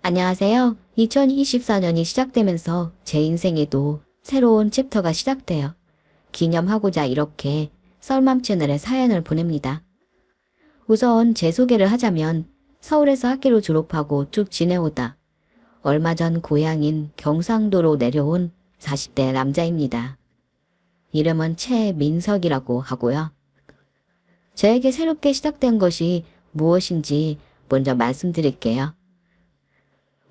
안녕하세요. 2024년이 시작되면서 제 인생에도 새로운 챕터가 시작돼요. 기념하고자 이렇게 썰맘 채널에 사연을 보냅니다. 우선 제 소개를 하자면 서울에서 학교를 졸업하고 쭉 지내오다 얼마 전 고향인 경상도로 내려온 40대 남자입니다. 이름은 최민석이라고 하고요. 저에게 새롭게 시작된 것이 무엇인지 먼저 말씀드릴게요.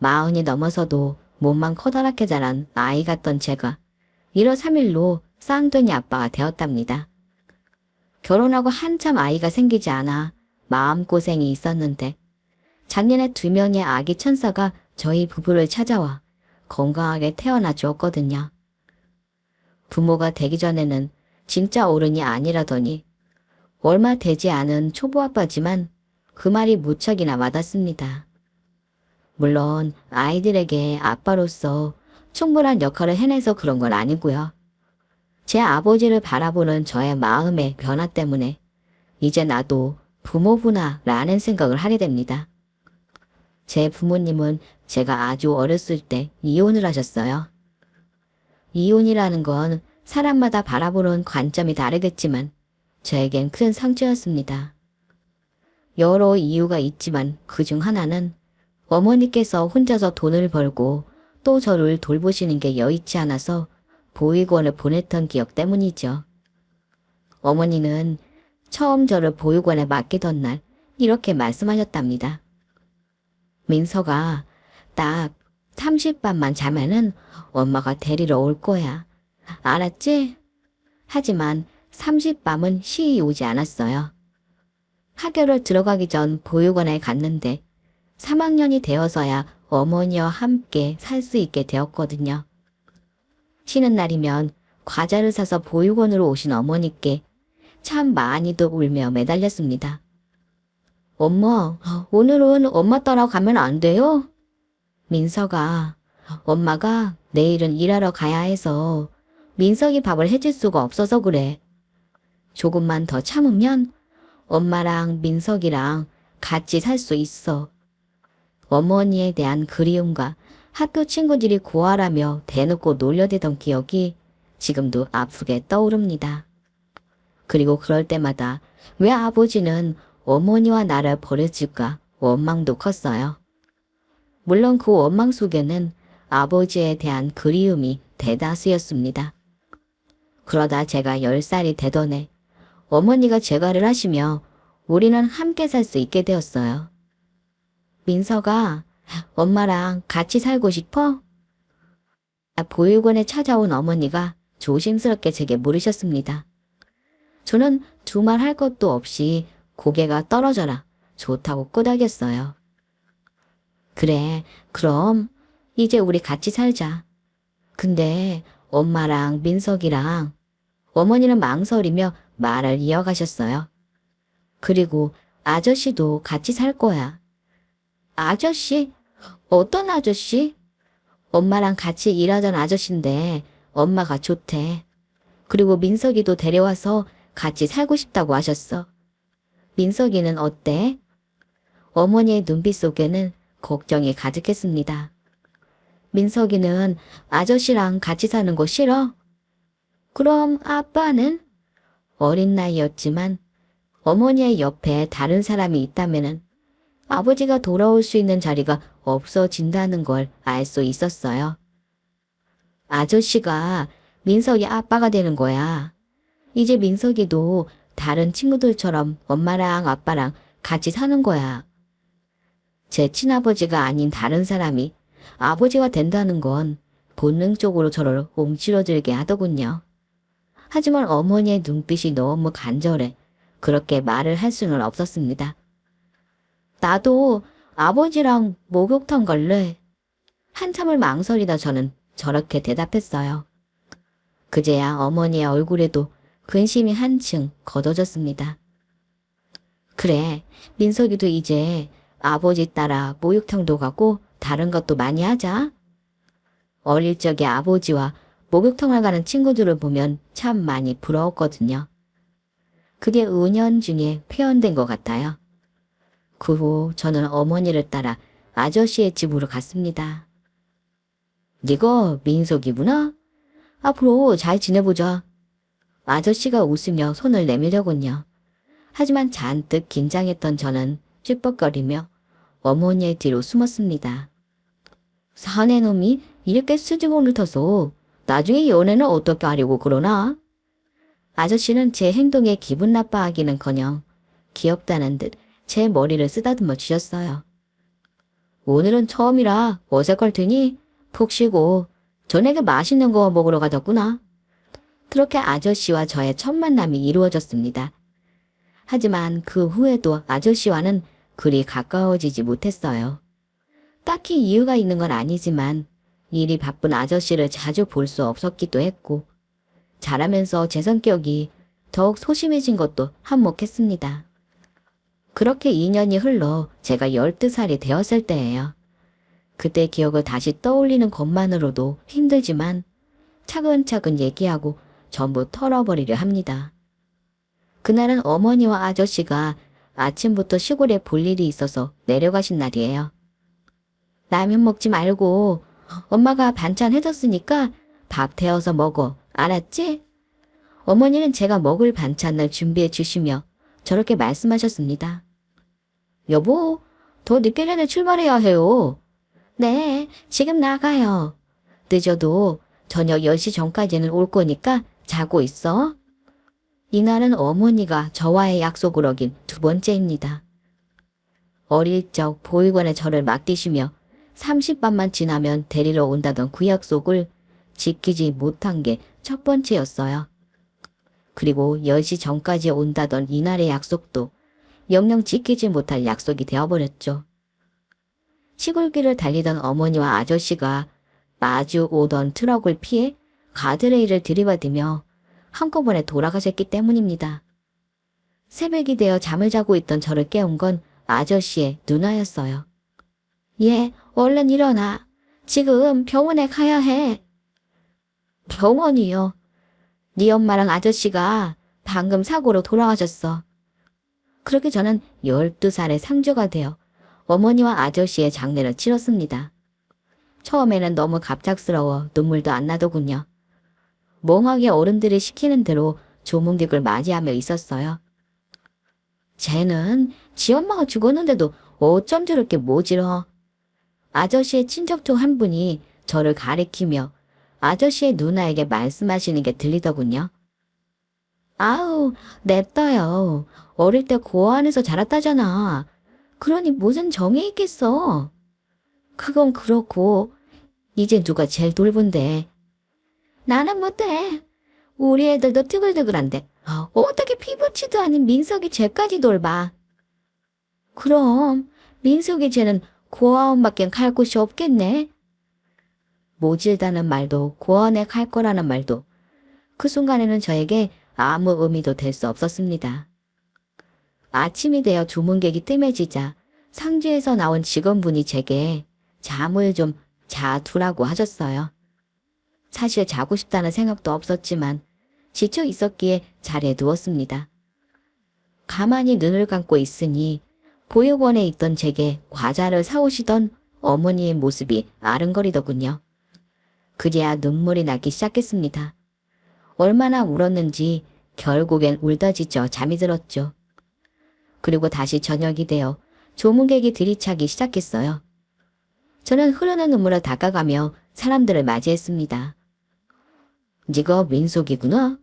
40이 넘어서도 몸만 커다랗게 자란 아이 같던 제가 1월 3일로 쌍둥이 아빠가 되었답니다. 결혼하고 한참 아이가 생기지 않아 마음고생이 있었는데 작년에 2명의 아기 천사가 저희 부부를 찾아와 건강하게 태어나 주었거든요. 부모가 되기 전에는 진짜 어른이 아니라더니 얼마 되지 않은 초보 아빠지만 그 말이 무척이나 와닿습니다. 물론 아이들에게 아빠로서 충분한 역할을 해내서 그런 건 아니고요. 제 아버지를 바라보는 저의 마음의 변화 때문에 이제 나도 부모구나 라는 생각을 하게 됩니다. 제 부모님은 제가 아주 어렸을 때 이혼을 하셨어요. 이혼이라는 건 사람마다 바라보는 관점이 다르겠지만 저에겐 큰 상처였습니다. 여러 이유가 있지만 그중 하나는 어머니께서 혼자서 돈을 벌고 또 저를 돌보시는 게 여의치 않아서 보육원을 보냈던 기억 때문이죠. 어머니는 처음 저를 보육원에 맡기던 날 이렇게 말씀하셨답니다. 민서가 딱 30밤만 자면은 엄마가 데리러 올 거야. 알았지? 하지만 30밤은 시이 오지 않았어요. 학교를 들어가기 전 보육원에 갔는데 3학년이 되어서야 어머니와 함께 살 수 있게 되었거든요. 쉬는 날이면 과자를 사서 보육원으로 오신 어머니께 참 많이도 울며 매달렸습니다. 엄마, 오늘은 엄마 따라가면 안 돼요? 민서가, 엄마가 내일은 일하러 가야 해서 민석이 밥을 해줄 수가 없어서 그래. 조금만 더 참으면 엄마랑 민석이랑 같이 살 수 있어. 어머니에 대한 그리움과 학교 친구들이 고아라며 대놓고 놀려대던 기억이 지금도 아프게 떠오릅니다. 그리고 그럴 때마다 왜 아버지는 어머니와 나를 버려줄까 원망도 컸어요. 물론 그 원망 속에는 아버지에 대한 그리움이 대다수였습니다. 그러다 제가 10살이 되던 해 어머니가 재가를 하시며 우리는 함께 살 수 있게 되었어요. 민서가 엄마랑 같이 살고 싶어? 보육원에 찾아온 어머니가 조심스럽게 제게 물으셨습니다. 저는 두말 할 것도 없이 고개가 떨어져라 좋다고 끄덕였어요. 그래, 그럼 이제 우리 같이 살자. 근데 엄마랑 민석이랑 어머니는 망설이며 말을 이어가셨어요. 그리고 아저씨도 같이 살 거야. 아저씨? 어떤 아저씨? 엄마랑 같이 일하던 아저씨인데 엄마가 좋대. 그리고 민석이도 데려와서 같이 살고 싶다고 하셨어. 민석이는 어때? 어머니의 눈빛 속에는 걱정이 가득했습니다. 민석이는 아저씨랑 같이 사는 거 싫어? 그럼 아빠는? 어린 나이였지만 어머니의 옆에 다른 사람이 있다면은 아버지가 돌아올 수 있는 자리가 없어진다는 걸 알 수 있었어요. 아저씨가 민석이 아빠가 되는 거야. 이제 민석이도 다른 친구들처럼 엄마랑 아빠랑 같이 사는 거야. 제 친아버지가 아닌 다른 사람이 아버지가 된다는 건 본능적으로 저를 움츠러들게 하더군요. 하지만 어머니의 눈빛이 너무 간절해 그렇게 말을 할 수는 없었습니다. 나도 아버지랑 목욕탕 갈래. 한참을 망설이다 저는 저렇게 대답했어요. 그제야 어머니의 얼굴에도 근심이 한층 걷어졌습니다. 그래, 민석이도 이제 아버지 따라 목욕탕도 가고 다른 것도 많이 하자. 어릴 적에 아버지와 목욕탕을 가는 친구들을 보면 참 많이 부러웠거든요. 그게 은연중에 표현된 것 같아요. 그 후 저는 어머니를 따라 아저씨의 집으로 갔습니다. 네가 민석이구나? 앞으로 잘 지내보자. 아저씨가 웃으며 손을 내밀더군요. 하지만 잔뜩 긴장했던 저는 ጭ뻑거리며 어머니의 뒤로 숨었습니다. 사내 놈이 이렇게 수줍음을 터서 나중에 연애는 어떻게 하려고 그러나? 아저씨는 제 행동에 기분 나빠하기는커녕 귀엽다는 듯 제 머리를 쓰다듬어 주셨어요. 오늘은 처음이라 어색할 테니 푹 쉬고 저녁에 맛있는 거 먹으러 가자꾸나. 그렇게 아저씨와 저의 첫 만남이 이루어졌습니다. 하지만 그 후에도 아저씨와는 그리 가까워지지 못했어요. 딱히 이유가 있는 건 아니지만 일이 바쁜 아저씨를 자주 볼 수 없었기도 했고 자라면서 제 성격이 더욱 소심해진 것도 한몫했습니다. 그렇게 2년이 흘러 제가 12살이 되었을 때예요. 그때 기억을 다시 떠올리는 것만으로도 힘들지만 차근차근 얘기하고 전부 털어버리려 합니다. 그날은 어머니와 아저씨가 아침부터 시골에 볼 일이 있어서 내려가신 날이에요. 라면 먹지 말고 엄마가 반찬 해줬으니까 밥 데워서 먹어. 알았지? 어머니는 제가 먹을 반찬을 준비해 주시며 저렇게 말씀하셨습니다. 여보, 더 늦기 전에 출발해야 해요. 네, 지금 나가요. 늦어도 저녁 10시 전까지는 올 거니까 자고 있어. 이날은 어머니가 저와의 약속을 어긴 두 번째입니다. 어릴 적 보육원에 저를 맡기시며 30분만 지나면 데리러 온다던 그 약속을 지키지 못한 게 첫 번째였어요. 그리고 10시 전까지 온다던 이날의 약속도 영영 지키지 못할 약속이 되어버렸죠. 시골길을 달리던 어머니와 아저씨가 마주 오던 트럭을 피해 가드레일을 들이받으며 한꺼번에 돌아가셨기 때문입니다. 새벽이 되어 잠을 자고 있던 저를 깨운 건 아저씨의 누나였어요. 얘, 얼른 일어나. 지금 병원에 가야 해. 병원이요? 네 엄마랑 아저씨가 방금 사고로 돌아가셨어. 그렇게 저는 12살의 상주가 되어 어머니와 아저씨의 장례를 치렀습니다. 처음에는 너무 갑작스러워 눈물도 안 나더군요. 멍하게 어른들이 시키는 대로 조문객을 맞이하며 있었어요. 쟤는 지 엄마가 죽었는데도 어쩜 저렇게 모질어. 아저씨의 친척 중 한 분이 저를 가리키며 아저씨의 누나에게 말씀하시는 게 들리더군요. 아우, 냅둬요. 어릴 때 고아원에서 자랐다잖아. 그러니 무슨 정이 있겠어. 그건 그렇고 이제 누가 제일 돌본데. 나는 못해. 우리 애들도 뜨글뜨글한데 어떻게 피부치도 않은 민석이 쟤까지 돌봐. 그럼 민석이 쟤는 고아원밖엔 갈 곳이 없겠네. 모질다는 말도 고아원에 갈 거라는 말도 그 순간에는 저에게 아무 의미도 될 수 없었습니다. 아침이 되어 조문객이 뜸해지자 상주에서 나온 직원분이 제게 잠을 좀 자두라고 하셨어요. 사실 자고 싶다는 생각도 없었지만 지쳐 있었기에 자리에 누웠습니다. 가만히 눈을 감고 있으니 보육원에 있던 제게 과자를 사오시던 어머니의 모습이 아른거리더군요. 그제야 눈물이 나기 시작했습니다. 얼마나 울었는지 결국엔 울다 지쳐 잠이 들었죠. 그리고 다시 저녁이 되어 조문객이 들이차기 시작했어요. 저는 흐르는 눈물을 닦아가며 사람들을 맞이했습니다. 네가 민석이구나?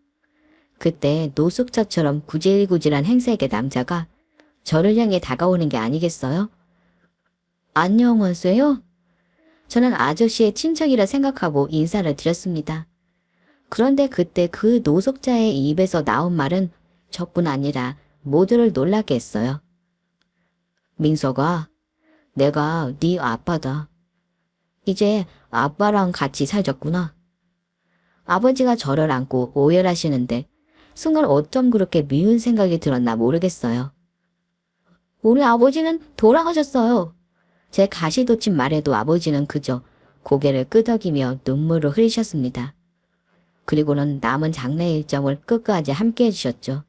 그때 노숙자처럼 구질구질한 행색의 남자가 저를 향해 다가오는 게 아니겠어요? 안녕하세요? 저는 아저씨의 친척이라 생각하고 인사를 드렸습니다. 그런데 그때 그 노숙자의 입에서 나온 말은 저뿐 아니라 모두를 놀라게 했어요. 민석아, 내가 네 아빠다. 이제 아빠랑 같이 살자꾸나. 아버지가 저를 안고 오열하시는데 순간 어쩜 그렇게 미운 생각이 들었나 모르겠어요. 우리 아버지는 돌아가셨어요. 제 가시돋친 말에도 아버지는 그저 고개를 끄덕이며 눈물을 흘리셨습니다. 그리고는 남은 장례 일정을 끝까지 함께 해주셨죠.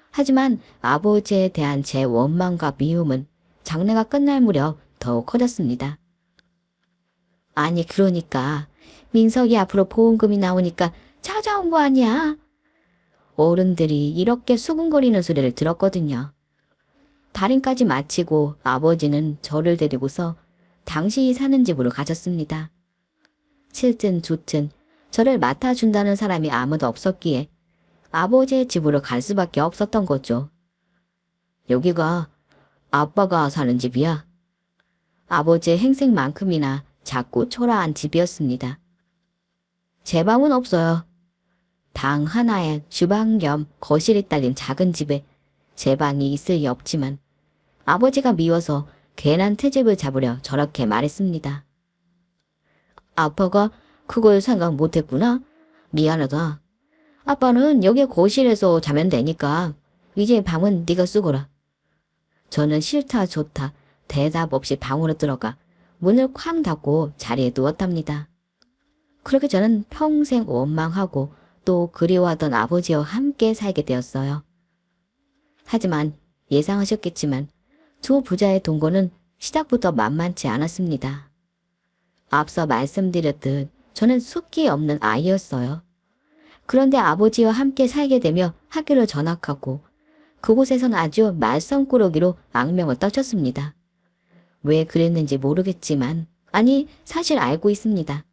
하지만 아버지에 대한 제 원망과 미움은 장례가 끝날 무렵 더욱 커졌습니다. 아니 그러니까 민석이 앞으로 보험금이 나오니까 찾아온 거 아니야? 어른들이 이렇게 수군거리는 소리를 들었거든요. 달인까지 마치고 아버지는 저를 데리고서 당신이 사는 집으로 가셨습니다. 싫든 좋든 저를 맡아준다는 사람이 아무도 없었기에 아버지의 집으로 갈 수밖에 없었던 거죠. 여기가 아빠가 사는 집이야. 아버지의 행색만큼이나 작고 초라한 집이었습니다. 제 방은 없어요. 방 하나에 주방 겸 거실이 딸린 작은 집에 제 방이 있을 리 없지만 아버지가 미워서 괜한 트집을 잡으려 저렇게 말했습니다. 아빠가 그걸 생각 못했구나. 미안하다. 아빠는 여기 거실에서 자면 되니까 이제 방은 네가 쓰거라. 저는 싫다 좋다 대답 없이 방으로 들어가 문을 쾅 닫고 자리에 누웠답니다. 그렇게 저는 평생 원망하고 또 그리워하던 아버지와 함께 살게 되었어요. 하지만 예상하셨겠지만 두 부자의 동거는 시작부터 만만치 않았습니다. 앞서 말씀드렸듯 저는 숫기 없는 아이였어요. 그런데 아버지와 함께 살게 되며 학교를 전학하고 그곳에선 아주 말썽꾸러기로 악명을 떨쳤습니다. 왜 그랬는지 모르겠지만 아니 사실 알고 있습니다.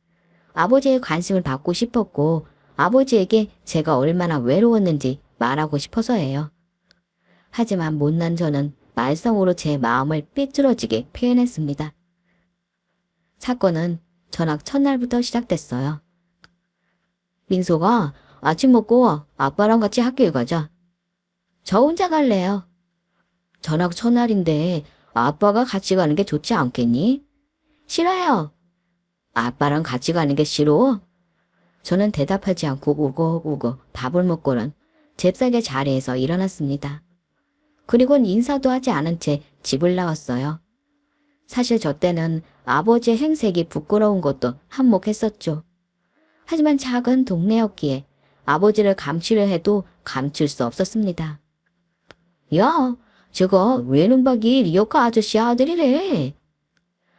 아버지의 관심을 받고 싶었고 아버지에게 제가 얼마나 외로웠는지 말하고 싶어서예요. 하지만 못난 저는 말썽으로 제 마음을 삐뚤어지게 표현했습니다. 사건은 전학 첫날부터 시작됐어요. 민소가 아침 먹고 아빠랑 같이 학교에 가자. 저 혼자 갈래요. 전학 첫날인데 아빠가 같이 가는 게 좋지 않겠니? 싫어요. 아빠랑 같이 가는 게 싫어? 저는 대답하지 않고 우거우거 밥을 먹고는 잽싸게 자리에서 일어났습니다. 그리고는 인사도 하지 않은 채 집을 나왔어요. 사실 저 때는 아버지의 행색이 부끄러운 것도 한몫했었죠. 하지만 작은 동네였기에 아버지를 감추려 해도 감출 수 없었습니다. 야, 저거 외눈박이 리어카 아저씨 아들이래.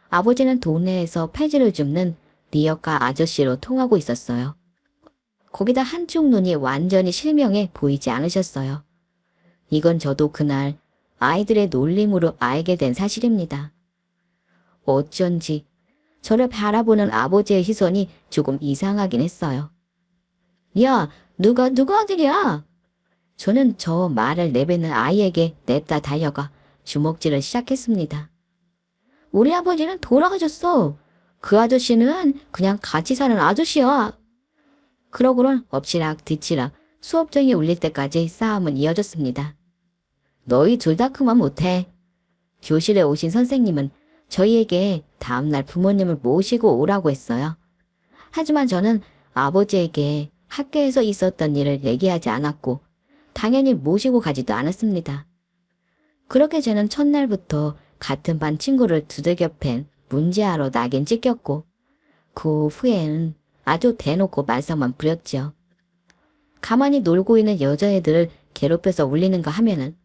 아버지는 동네에서 폐지를 줍는 리어카 아저씨로 통하고 있었어요. 거기다 한쪽 눈이 완전히 실명해 보이지 않으셨어요. 이건 저도 그날 아이들의 놀림으로 알게 된 사실입니다. 어쩐지 저를 바라보는 아버지의 시선이 조금 이상하긴 했어요. 야, 누가 아들이야? 저는 저 말을 내뱉는 아이에게 냅다 달려가 주먹질을 시작했습니다. 우리 아버지는 돌아가셨어. 그 아저씨는 그냥 같이 사는 아저씨야. 그러고는 엎치락 뒤치락 수업정이 울릴 때까지 싸움은 이어졌습니다. 너희 둘 다 그만 못해. 교실에 오신 선생님은 저희에게 다음날 부모님을 모시고 오라고 했어요. 하지만 저는 아버지에게 학교에서 있었던 일을 얘기하지 않았고 당연히 모시고 가지도 않았습니다. 그렇게 저는 첫날부터 같은 반 친구를 두들겨 팬 문제아로 낙인 찍혔고 그 후에는 아주 대놓고 말썽만 부렸죠. 가만히 놀고 있는 여자애들을 괴롭혀서 울리는가 하면은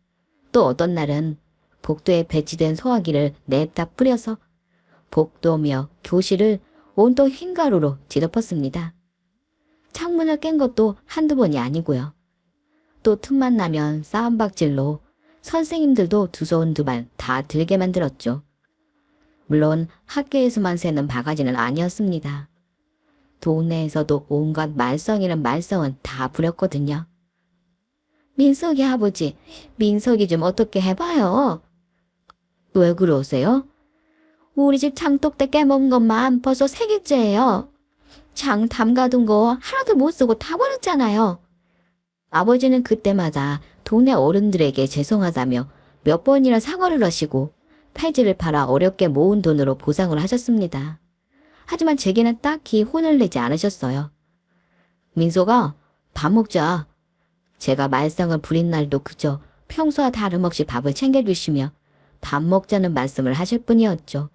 또 어떤 날은 복도에 배치된 소화기를 냅다 뿌려서 복도며 교실을 온통 흰가루로 뒤덮었습니다. 창문을 깬 것도 한두 번이 아니고요. 또 틈만 나면 싸움박질로 선생님들도 두 손 두 발 다 들게 만들었죠. 물론 학교에서만 새는 바가지는 아니었습니다. 동네에서도 온갖 말썽이란 말썽은 다 부렸거든요. 민석이 아버지, 민석이 좀 어떻게 해봐요. 왜 그러세요? 우리 집 장독대 깨먹은 것만 벌써 3개째예요. 장 담가둔 거 하나도 못 쓰고 다 버렸잖아요. 아버지는 그때마다 동네 어른들에게 죄송하다며 몇 번이나 사과를 하시고 폐지를 팔아 어렵게 모은 돈으로 보상을 하셨습니다. 하지만 제게는 딱히 혼을 내지 않으셨어요. 민소가 밥 먹자. 제가 말썽을 부린 날도 그저 평소와 다름없이 밥을 챙겨주시며 밥 먹자는 말씀을 하실 뿐이었죠.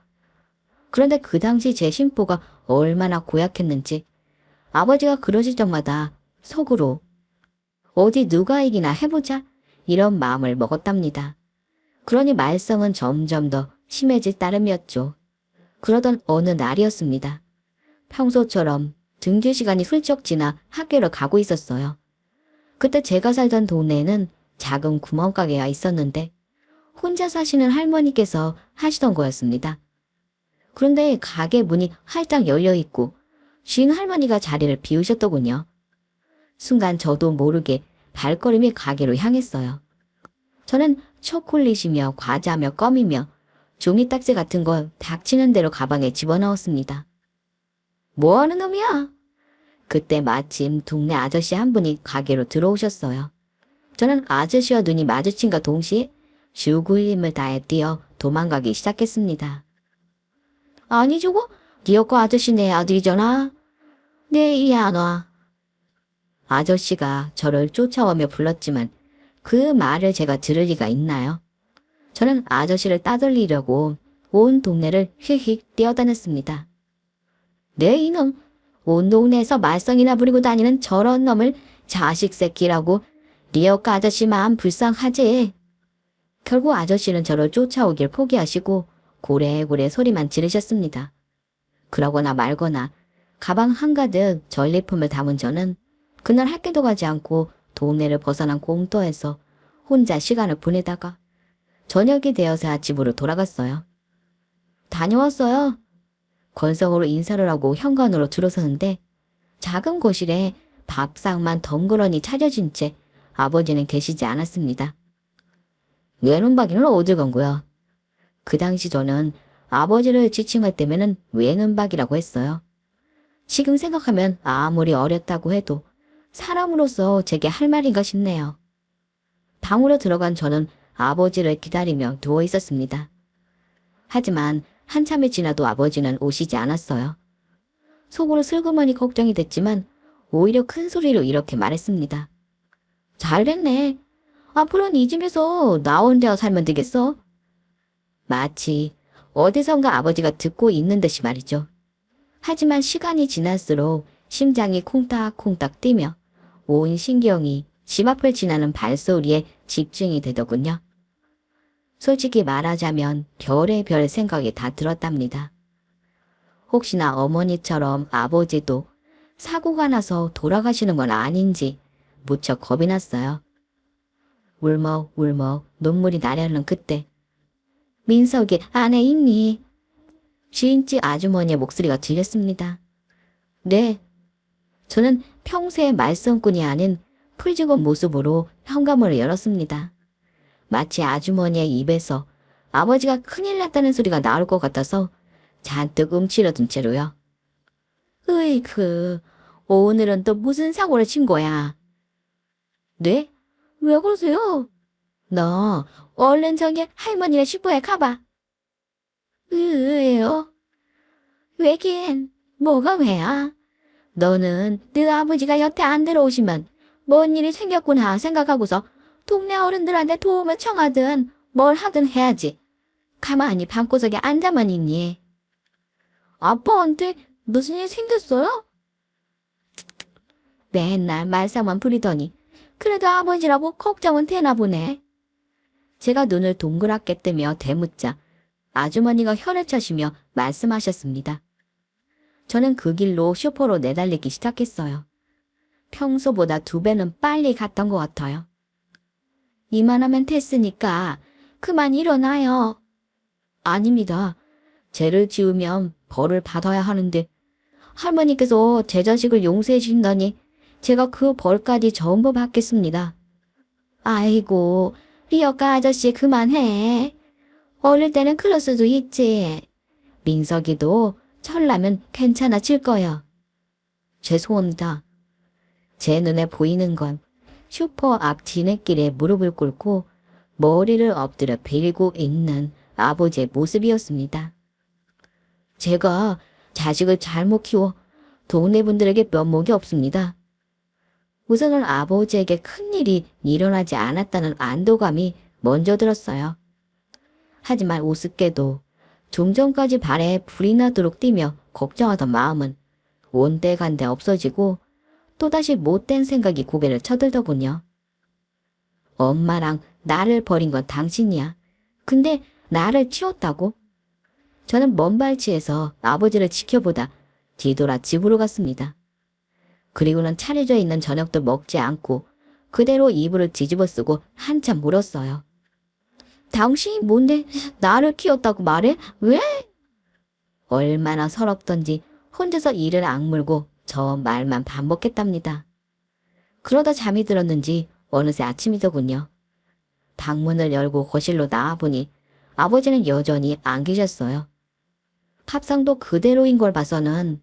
그런데 그 당시 제 심보가 얼마나 고약했는지 아버지가 그러실 적마다 속으로 어디 누가 이기나 해보자 이런 마음을 먹었답니다. 그러니 말썽은 점점 더 심해질 따름이었죠. 그러던 어느 날이었습니다. 평소처럼 등교 시간이 훌쩍 지나 학교를 가고 있었어요. 그때 제가 살던 동네에는 작은 구멍가게가 있었는데 혼자 사시는 할머니께서 하시던 거였습니다. 그런데 가게 문이 활짝 열려 있고 쉰 할머니가 자리를 비우셨더군요. 순간 저도 모르게 발걸음이 가게로 향했어요. 저는 초콜릿이며 과자며 껌이며 종이딱지 같은 걸 닥치는 대로 가방에 집어넣었습니다. 뭐하는 놈이야? 그때 마침 동네 아저씨 한 분이 가게로 들어오셨어요. 저는 아저씨와 눈이 마주친과 동시에 죽을 힘을 다해 뛰어 도망가기 시작했습니다. 아니 저거 니어거 아저씨 내 아들이잖아. 내 이해 안 와. 아저씨가 저를 쫓아오며 불렀지만 그 말을 제가 들을 리가 있나요? 저는 아저씨를 따돌리려고 온 동네를 휙휙 뛰어다녔습니다. 네 이놈, 온 동네에서 말썽이나 부리고 다니는 저런 놈을 자식 새끼라고 리어카 아저씨 마음 불쌍하지. 결국 아저씨는 저를 쫓아오길 포기하시고 고래고래 소리만 지르셨습니다. 그러거나 말거나 가방 한가득 전리품을 담은 저는 그날 학교도 가지 않고 동네를 벗어난 공터에서 혼자 시간을 보내다가 저녁이 되어서 집으로 돌아갔어요. 다녀왔어요. 건성으로 인사를 하고 현관으로 들어서는데 작은 거실에 밥상만 덩그러니 차려진 채 아버지는 계시지 않았습니다. 외눈박이는 어디 간 거야? 그 당시 저는 아버지를 지칭할 때면은 외눈박이라고 했어요. 지금 생각하면 아무리 어렸다고 해도 사람으로서 제게 할 말인가 싶네요. 방으로 들어간 저는 아버지를 기다리며 누워 있었습니다. 하지만 한참이 지나도 아버지는 오시지 않았어요. 속으로 슬그머니 걱정이 됐지만 오히려 큰 소리로 이렇게 말했습니다. 잘됐네. 앞으로는 이 집에서 나 혼자 살면 되겠어? 마치 어디선가 아버지가 듣고 있는 듯이 말이죠. 하지만 시간이 지날수록 심장이 콩닥콩닥 뛰며 온 신경이 집 앞을 지나는 발소리에 집중이 되더군요. 솔직히 말하자면 별의별 생각이 다 들었답니다. 혹시나 어머니처럼 아버지도 사고가 나서 돌아가시는 건 아닌지 무척 겁이 났어요. 울먹울먹 눈물이 나려는 그때 민석이 안에 있니? 주인집 아주머니의 목소리가 들렸습니다. 네. 저는 평소의 말썽꾼이 아닌 풀직원 모습으로 현관문을 열었습니다. 마치 아주머니의 입에서 아버지가 큰일 났다는 소리가 나올 것 같아서 잔뜩 움츠러든 채로요. 으이그, 오늘은 또 무슨 사고를 친 거야? 네? 왜 그러세요? 너 얼른 저기 할머니네 슈퍼에 가봐. 왜요? 왜긴 뭐가 왜야? 너는 네 아버지가 여태 안 들어오시면 뭔 일이 생겼구나 생각하고서 동네 어른들한테 도움을 청하든 뭘 하든 해야지. 가만히 방구석에 앉아만 있니? 아빠한테 무슨 일 생겼어요? 맨날 말썽만 부리더니 그래도 아버지라고 걱정은 되나 보네. 제가 눈을 동그랗게 뜨며 대묻자 아주머니가 혀를 차시며 말씀하셨습니다. 저는 그 길로 슈퍼로 내달리기 시작했어요. 평소보다 2배는 빨리 갔던 것 같아요. 이만하면 됐으니까 그만 일어나요. 아닙니다. 죄를 지으면 벌을 받아야 하는데 할머니께서 제 자식을 용서해 주신다니 제가 그 벌까지 전부 받겠습니다. 아이고, 리어카 아저씨 그만해. 어릴 때는 그럴 수도 있지. 민석이도 철나면 괜찮아질 거야. 죄송합니다. 제 눈에 보이는 건 슈퍼 앞 지네길에 무릎을 꿇고 머리를 엎드려 빌고 있는 아버지의 모습이었습니다. 제가 자식을 잘못 키워 동네 분들에게 면목이 없습니다. 우선은 아버지에게 큰일이 일어나지 않았다는 안도감이 먼저 들었어요. 하지만 우습게도 좀 전까지 발에 불이 나도록 뛰며 걱정하던 마음은 온데간데 없어지고 또다시 못된 생각이 고개를 쳐들더군요. 엄마랑 나를 버린 건 당신이야. 근데 나를 치웠다고? 저는 먼 발치에서 아버지를 지켜보다 뒤돌아 집으로 갔습니다. 그리고는 차려져 있는 저녁도 먹지 않고 그대로 이불을 뒤집어 쓰고 한참 물었어요. 당신이 뭔데 나를 키웠다고 말해? 왜? 얼마나 서럽던지 혼자서 이를 악물고 저 말만 반복했답니다. 그러다 잠이 들었는지 어느새 아침이더군요. 방문을 열고 거실로 나와보니 아버지는 여전히 안 계셨어요. 밥상도 그대로인 걸 봐서는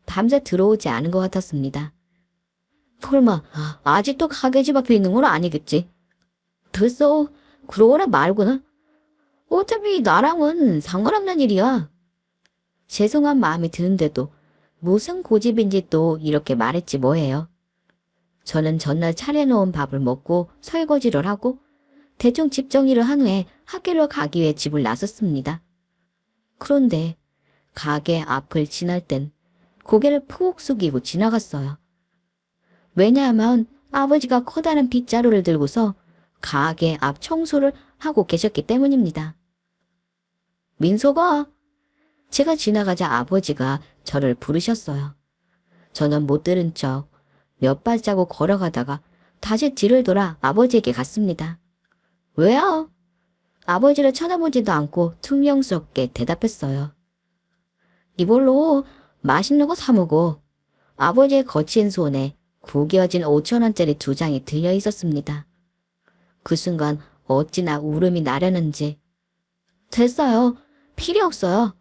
밤새 들어오지 않은 것 같았습니다. 설마 아직도 가게 집 앞에 있는 건 아니겠지? 됐어. 그러거나 말거나. 어차피 나랑은 상관없는 일이야. 죄송한 마음이 드는데도 무슨 고집인지 또 이렇게 말했지 뭐예요. 저는 전날 차려놓은 밥을 먹고 설거지를 하고 대충 집 정리를 한 후에 학교로 가기 위해 집을 나섰습니다. 그런데 가게 앞을 지날 땐 고개를 푹 숙이고 지나갔어요. 왜냐하면 아버지가 커다란 빗자루를 들고서 가게 앞 청소를 하고 계셨기 때문입니다. 민소가! 제가 지나가자 아버지가 저를 부르셨어요. 저는 못 들은 척 몇 발자국 걸어가다가 다시 뒤를 돌아 아버지에게 갔습니다. 왜요? 아버지를 쳐다보지도 않고 퉁명스럽게 대답했어요. 이걸로 맛있는 거 사 먹어. 아버지의 거친 손에 구겨진 5,000원짜리 2장이 들려 있었습니다. 그 순간 어찌나 울음이 나려는지. 됐어요. 필요 없어요.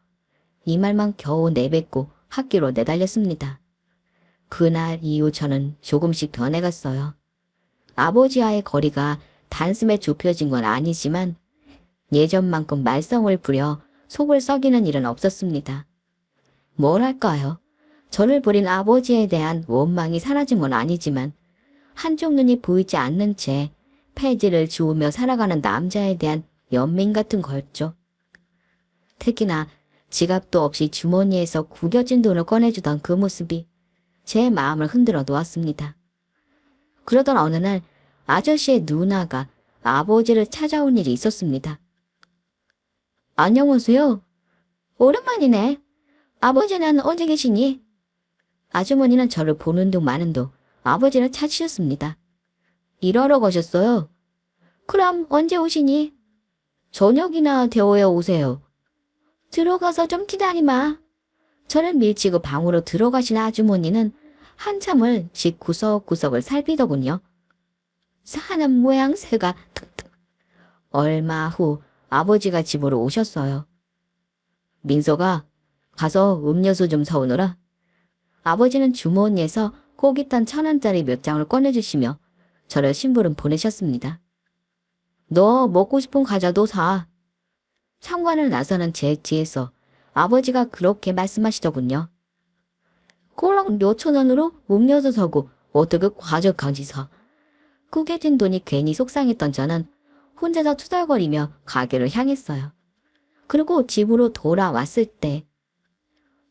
이 말만 겨우 내뱉고 학교로 내달렸습니다. 그날 이후 저는 조금씩 변해갔어요. 아버지와의 거리가 단숨에 좁혀진 건 아니지만 예전만큼 말썽을 부려 속을 썩이는 일은 없었습니다. 뭐랄까요? 저를 버린 아버지에 대한 원망이 사라진 건 아니지만 한쪽 눈이 보이지 않는 채 폐지를 주우며 살아가는 남자에 대한 연민 같은 거였죠. 특히나 지갑도 없이 주머니에서 구겨진 돈을 꺼내주던 그 모습이 제 마음을 흔들어 놓았습니다. 그러던 어느 날 아저씨의 누나가 아버지를 찾아온 일이 있었습니다. 안녕하세요. 오랜만이네. 아버지는 언제 계시니? 아주머니는 저를 보는 둥 마는 둥 아버지를 찾으셨습니다. 일하러 가셨어요. 그럼 언제 오시니? 저녁이나 되어야 오세요. 들어가서 좀 기다리마. 저를 밀치고 방으로 들어가신 아주머니는 한참을 집 구석구석을 살피더군요. 사는 모양새가 탁탁. 얼마 후 아버지가 집으로 오셨어요. 민서가 가서 음료수 좀 사오너라. 아버지는 주머니에서 꼬깃한 1,000원짜리 몇 장을 꺼내주시며 저를 심부름 보내셨습니다. 너 먹고 싶은 과자도 사. 상관을 나서는 제 뒤에서 아버지가 그렇게 말씀하시더군요. 꼴랑 몇천 원으로 음료수 사고 어떻게 과자까지 사. 꾸게 된 돈이 괜히 속상했던 저는 혼자서 투덜거리며 가게를 향했어요. 그리고 집으로 돌아왔을 때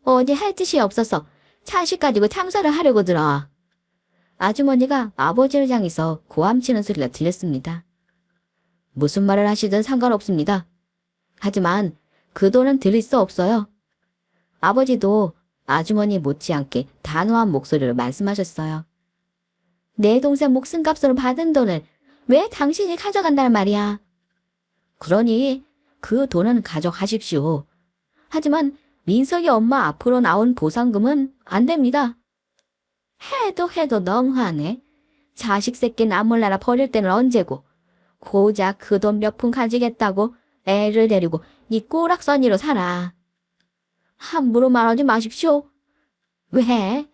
어디 할 짓이 없어서 차식 가지고 장사를 하려고 들어. 아주머니가 아버지를 향해서 고함치는 소리가 들렸습니다. 무슨 말을 하시든 상관없습니다. 하지만 그 돈은 드릴 수 없어요. 아버지도 아주머니 못지않게 단호한 목소리로 말씀하셨어요. 내 동생 목숨값으로 받은 돈을 왜 당신이 가져간다는 말이야. 그러니 그 돈은 가져가십시오. 하지만 민석이 엄마 앞으로 나온 보상금은 안 됩니다. 해도 너무하네. 자식 새끼 나몰라라 버릴 때는 언제고 고작 그 돈 몇 푼 가지겠다고 애를 데리고 네 꼬락서니로 살아. 함부로 말하지 마십시오. 왜?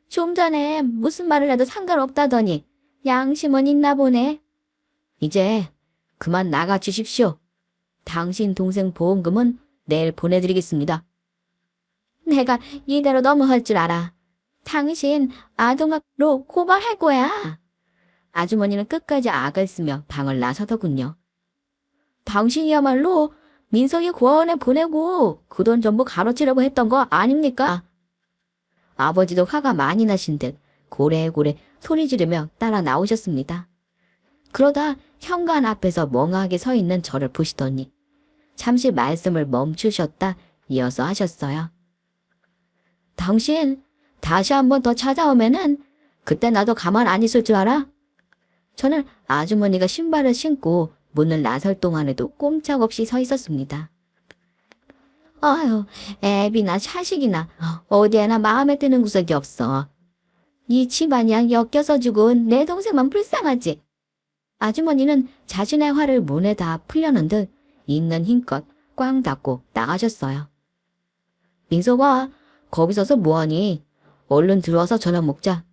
좀 전에 무슨 말을 해도 상관없다더니 양심은 있나 보네. 이제 그만 나가 주십시오. 당신 동생 보험금은 내일 보내드리겠습니다. 내가 이대로 넘어갈 줄 알아. 당신 아동학로 고발할 거야. 아주머니는 끝까지 악을 쓰며 방을 나서더군요. 당신이야말로 민석이 고아원에 보내고 그 돈 전부 가로채려고 했던 거 아닙니까? 아버지도 화가 많이 나신 듯 고래고래 소리 지르며 따라 나오셨습니다. 그러다 현관 앞에서 멍하게 서 있는 저를 보시더니 잠시 말씀을 멈추셨다 이어서 하셨어요. 당신 다시 한 번 더 찾아오면은 그때 나도 가만 안 있을 줄 알아? 저는 아주머니가 신발을 신고 문을 나설 동안에도 꼼짝없이 서 있었습니다. 아유, 애비나 자식이나 어디에나 마음에 드는 구석이 없어. 이 집안이랑 엮여서 죽은 내 동생만 불쌍하지. 아주머니는 자신의 화를 문에다 풀려는 듯 있는 힘껏 꽝 닫고 나가셨어요. 민서가 거기 서서 뭐하니? 얼른 들어와서 저녁 먹자.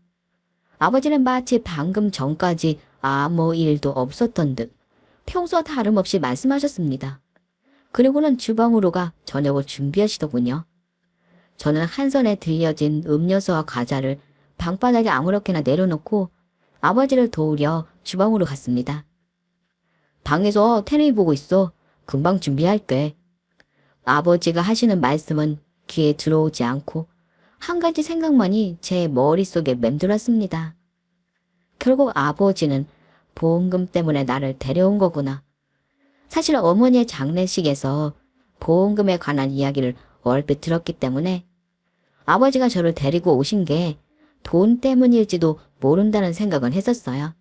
아버지는 마치 방금 전까지 아무 일도 없었던 듯 평소와 다름없이 말씀하셨습니다. 그리고는 주방으로 가 저녁을 준비하시더군요. 저는 한 손에 들려진 음료수와 과자를 방바닥에 아무렇게나 내려놓고 아버지를 도우려 주방으로 갔습니다. 방에서 텔레비 보고 있어. 금방 준비할게. 아버지가 하시는 말씀은 귀에 들어오지 않고 한 가지 생각만이 제 머릿속에 맴돌았습니다. 결국 아버지는 보험금 때문에 나를 데려온 거구나. 사실 어머니의 장례식에서 보험금에 관한 이야기를 얼핏 들었기 때문에 아버지가 저를 데리고 오신 게 돈 때문일지도 모른다는 생각은 했었어요.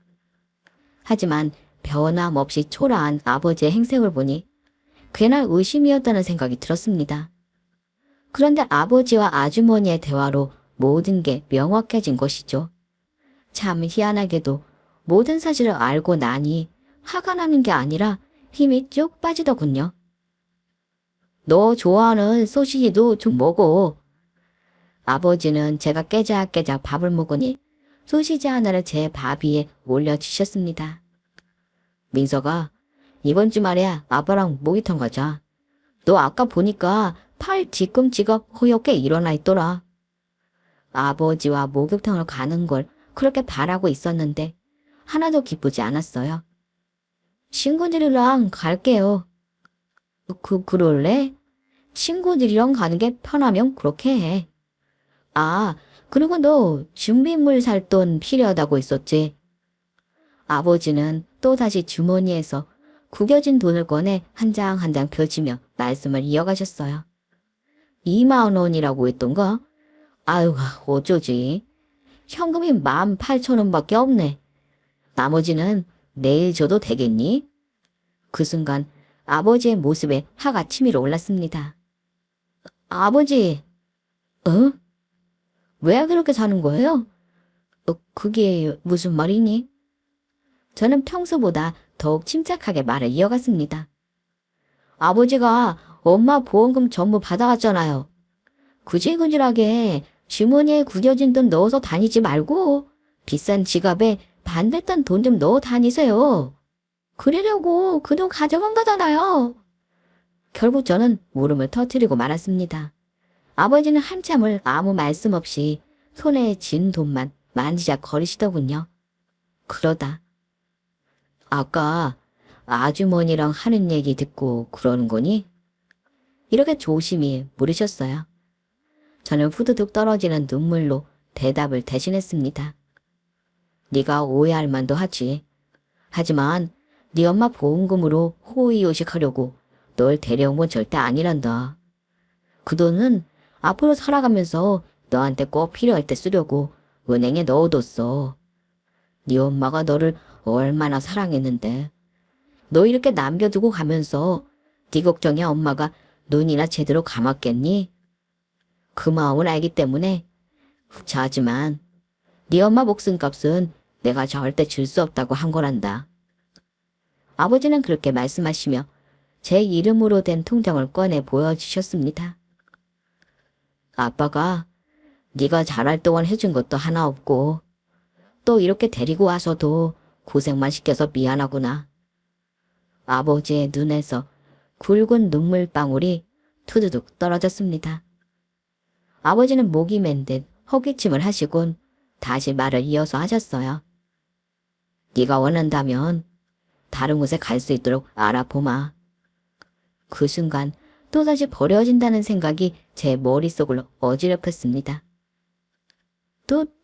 하지만 변함없이 초라한 아버지의 행색을 보니 괜한 의심이었다는 생각이 들었습니다. 그런데 아버지와 아주머니의 대화로 모든 게 명확해진 것이죠. 참 희한하게도 모든 사실을 알고 나니 화가 나는 게 아니라 힘이 쭉 빠지더군요. 너 좋아하는 소시지도 좀 먹어. 아버지는 제가 깨작깨작 밥을 먹으니 소시지 하나를 제 밥 위에 올려주셨습니다. 민서가 이번 주말에 아빠랑 모기탕 가자. 너 아까 보니까 팔 뒤꿈치가 허옇게 일어나 있더라. 아버지와 목욕탕을 가는 걸 그렇게 바라고 있었는데 하나도 기쁘지 않았어요. 친구들이랑 갈게요. 그럴래? 친구들이랑 가는 게 편하면 그렇게 해. 아, 그리고 너 준비물 살 돈 필요하다고 했었지? 아버지는 또다시 주머니에서 구겨진 돈을 꺼내 한 장 한 장 펴지며 말씀을 이어가셨어요. 2만 원이라고 했던가? 아유, 어쩌지. 현금이 18,000원밖에 없네. 나머지는 내일 줘도 되겠니? 그 순간 아버지의 모습에 화가 치밀어 올랐습니다. 아버지, 어? 왜 그렇게 사는 거예요? 그게 무슨 말이니? 저는 평소보다 더욱 침착하게 말을 이어갔습니다. 아버지가 엄마 보험금 전부 받아갔잖아요. 구질구질하게 주머니에 구겨진 돈 넣어서 다니지 말고 비싼 지갑에 반듯한 돈 좀 넣어 다니세요. 그러려고 그 돈 가져간 거잖아요. 결국 저는 울음을 터뜨리고 말았습니다. 아버지는 한참을 아무 말씀 없이 손에 쥔 돈만 만지작거리시더군요. 그러다 아까 아주머니랑 하는 얘기 듣고 그러는 거니? 이렇게 조심히 물으셨어요. 저는 후두둑 떨어지는 눈물로 대답을 대신했습니다. 네가 오해할 만도 하지. 하지만 네 엄마 보험금으로 호의호식하려고 널 데려온 건 절대 아니란다. 그 돈은 앞으로 살아가면서 너한테 꼭 필요할 때 쓰려고 은행에 넣어뒀어. 네 엄마가 너를 얼마나 사랑했는데. 너 이렇게 남겨두고 가면서 네 걱정에 엄마가 눈이나 제대로 감았겠니? 그 마음을 알기 때문에 하지만 네 엄마 목숨값은 내가 절대 줄 수 없다고 한 거란다. 아버지는 그렇게 말씀하시며 제 이름으로 된 통장을 꺼내 보여주셨습니다. 아빠가 네가 자랄 동안 해준 것도 하나 없고 또 이렇게 데리고 와서도 고생만 시켜서 미안하구나. 아버지의 눈에서 굵은 눈물방울이 투두둑 떨어졌습니다. 아버지는 목이 맨 듯 허기침을 하시곤 다시 말을 이어서 하셨어요. 네가 원한다면 다른 곳에 갈 수 있도록 알아보마. 그 순간 또다시 버려진다는 생각이 제 머릿속을 어지럽혔습니다.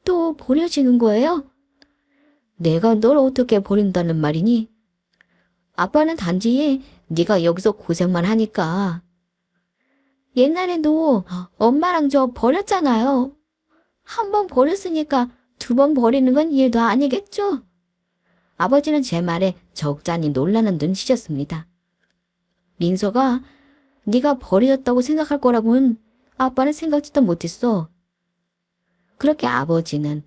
또 버려지는 거예요? 내가 널 어떻게 버린다는 말이니? 아빠는 단지 네가 여기서 고생만 하니까. 옛날에도 엄마랑 저 버렸잖아요. 한 번 버렸으니까 두 번 버리는 건 일도 아니겠죠? 아버지는 제 말에 적잖이 놀라는 눈치셨습니다. 민서가 네가 버려졌다고 생각할 거라고는 아빠는 생각지도 못했어. 그렇게 아버지는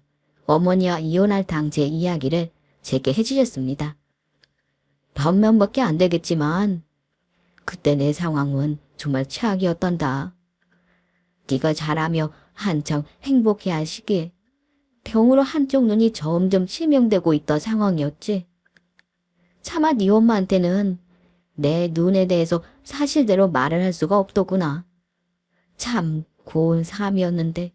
어머니와 이혼할 당시의 이야기를 제게 해주셨습니다. 변명밖에 안 되겠지만 그때 내 상황은 정말 최악이었단다. 네가 자라며 한창 행복해할 시기에 병으로 한쪽 눈이 점점 치명되고 있던 상황이었지. 차마 네 엄마한테는 내 눈에 대해서 사실대로 말을 할 수가 없더구나. 참 고운 삶이었는데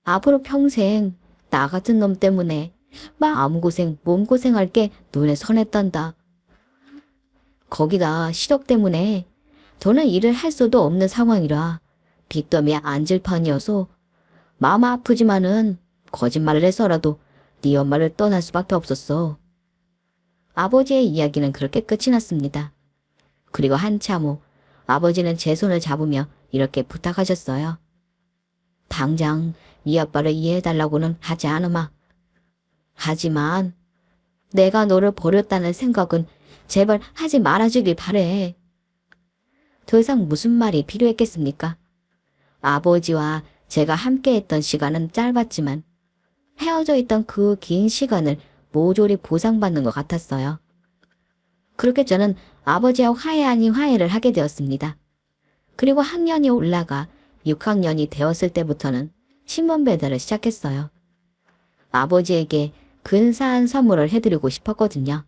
앞으로 평생 나 같은 놈 때문에 마음고생 몸고생할 게 눈에 선했단다. 거기다 시력 때문에 더는 일을 할 수도 없는 상황이라 빚더미에 앉을 판이어서 마음 아프지만은 거짓말을 해서라도 네 엄마를 떠날 수밖에 없었어. 아버지의 이야기는 그렇게 끝이 났습니다. 그리고 한참 후 아버지는 제 손을 잡으며 이렇게 부탁하셨어요. 당장 네 아빠를 이해해달라고는 하지 않으마. 하지만 내가 너를 버렸다는 생각은 제발 하지 말아주길 바래. 더 이상 무슨 말이 필요했겠습니까? 아버지와 제가 함께했던 시간은 짧았지만 헤어져 있던 그 긴 시간을 모조리 보상받는 것 같았어요. 그렇게 저는 아버지와 화해 아닌 화해를 하게 되었습니다. 그리고 학년이 올라가 6학년이 되었을 때부터는 신문 배달을 시작했어요. 아버지에게 근사한 선물을 해드리고 싶었거든요.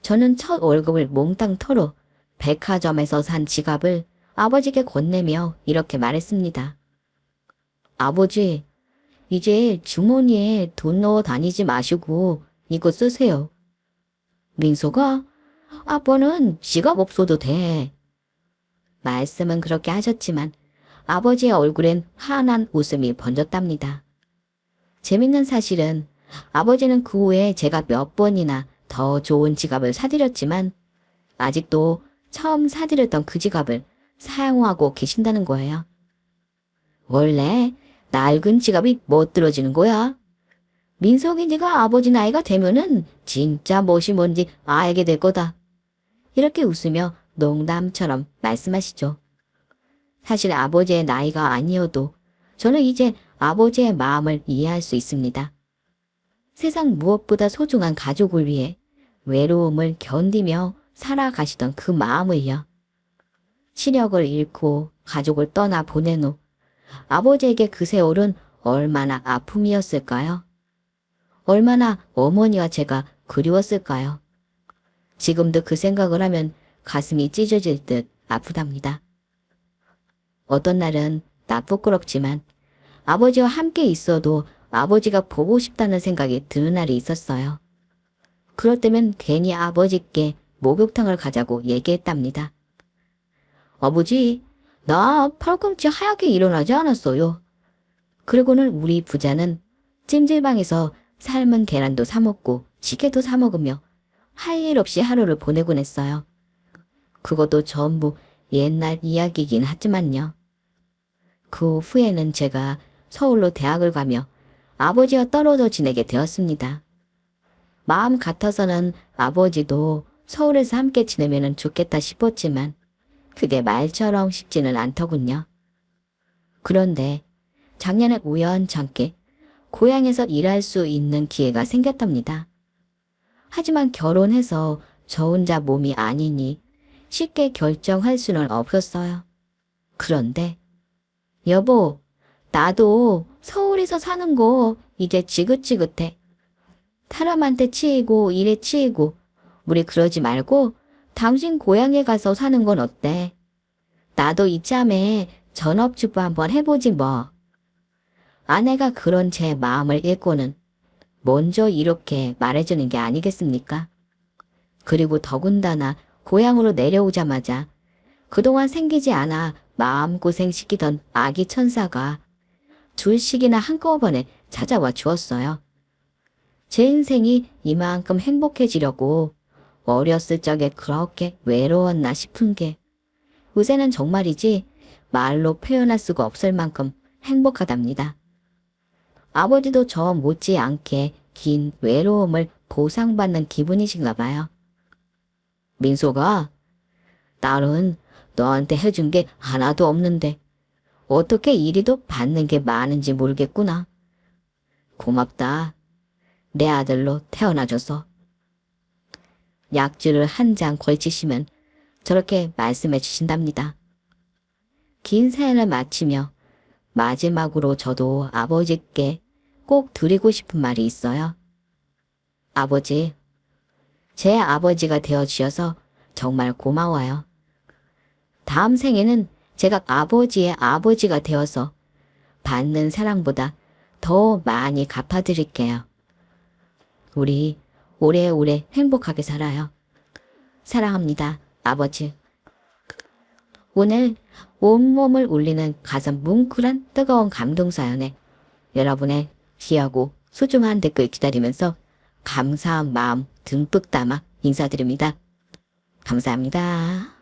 저는 첫 월급을 몽땅 털어 백화점에서 산 지갑을 아버지께 건네며 이렇게 말했습니다. 아버지, 이제 주머니에 돈 넣어 다니지 마시고 이거 쓰세요. 민서가 아빠는 지갑 없어도 돼. 말씀은 그렇게 하셨지만 아버지의 얼굴엔 환한 웃음이 번졌답니다. 재밌는 사실은 아버지는 그 후에 제가 몇 번이나 더 좋은 지갑을 사드렸지만 아직도 처음 사드렸던 그 지갑을 사용하고 계신다는 거예요. 원래 낡은 지갑이 못 들어지는 거야. 민석이 네가 아버지 나이가 되면은 진짜 멋이 뭔지 알게 될 거다. 이렇게 웃으며 농담처럼 말씀하시죠. 사실 아버지의 나이가 아니어도 저는 이제 아버지의 마음을 이해할 수 있습니다. 세상 무엇보다 소중한 가족을 위해 외로움을 견디며 살아가시던 그 마음을요. 시력을 잃고 가족을 떠나 보낸 후 아버지에게 그 세월은 얼마나 아픔이었을까요? 얼마나 어머니와 제가 그리웠을까요? 지금도 그 생각을 하면 가슴이 찢어질 듯 아프답니다. 어떤 날은 나 부끄럽지만 아버지와 함께 있어도 아버지가 보고 싶다는 생각이 드는 날이 있었어요. 그럴 때면 괜히 아버지께 목욕탕을 가자고 얘기했답니다. 아버지, 나 팔꿈치 하얗게 일어나지 않았어요. 그리고는 우리 부자는 찜질방에서 삶은 계란도 사 먹고 지게도 사 먹으며 할 일 없이 하루를 보내곤 했어요. 그것도 전부 옛날 이야기이긴 하지만요. 그 후에는 제가 서울로 대학을 가며 아버지와 떨어져 지내게 되었습니다. 마음 같아서는 아버지도 서울에서 함께 지내면 좋겠다 싶었지만 그게 말처럼 쉽지는 않더군요. 그런데 작년에 우연찮게 고향에서 일할 수 있는 기회가 생겼답니다. 하지만 결혼해서 저 혼자 몸이 아니니 쉽게 결정할 수는 없었어요. 그런데 여보, 나도 서울에서 사는 거 이제 지긋지긋해. 사람한테 치이고 일에 치이고 우리 그러지 말고 당신 고향에 가서 사는 건 어때? 나도 이참에 전업주부 한번 해보지 뭐. 아내가 그런 제 마음을 읽고는 먼저 이렇게 말해주는 게 아니겠습니까? 그리고 더군다나 고향으로 내려오자마자 그동안 생기지 않아 마음고생시키던 아기 천사가 둘씩이나 한꺼번에 찾아와 주었어요. 제 인생이 이만큼 행복해지려고 어렸을 적에 그렇게 외로웠나 싶은 게 요새는 정말이지 말로 표현할 수가 없을 만큼 행복하답니다. 아버지도 저 못지않게 긴 외로움을 보상받는 기분이신가 봐요. 민소가, 딸은 너한테 해준 게 하나도 없는데 어떻게 이리도 받는 게 많은지 모르겠구나. 고맙다. 내 아들로 태어나줘서. 약주를 한 장 걸치시면 저렇게 말씀해 주신답니다. 긴 사연을 마치며 마지막으로 저도 아버지께 꼭 드리고 싶은 말이 있어요. 아버지, 제 아버지가 되어 주셔서 정말 고마워요. 다음 생에는 제가 아버지의 아버지가 되어서 받는 사랑보다 더 많이 갚아드릴게요. 우리 오래오래 행복하게 살아요. 사랑합니다, 아버지. 오늘 온몸을 울리는 가슴 뭉클한 뜨거운 감동 사연에 여러분의 귀하고 소중한 댓글 기다리면서 감사한 마음 듬뿍 담아 인사드립니다. 감사합니다.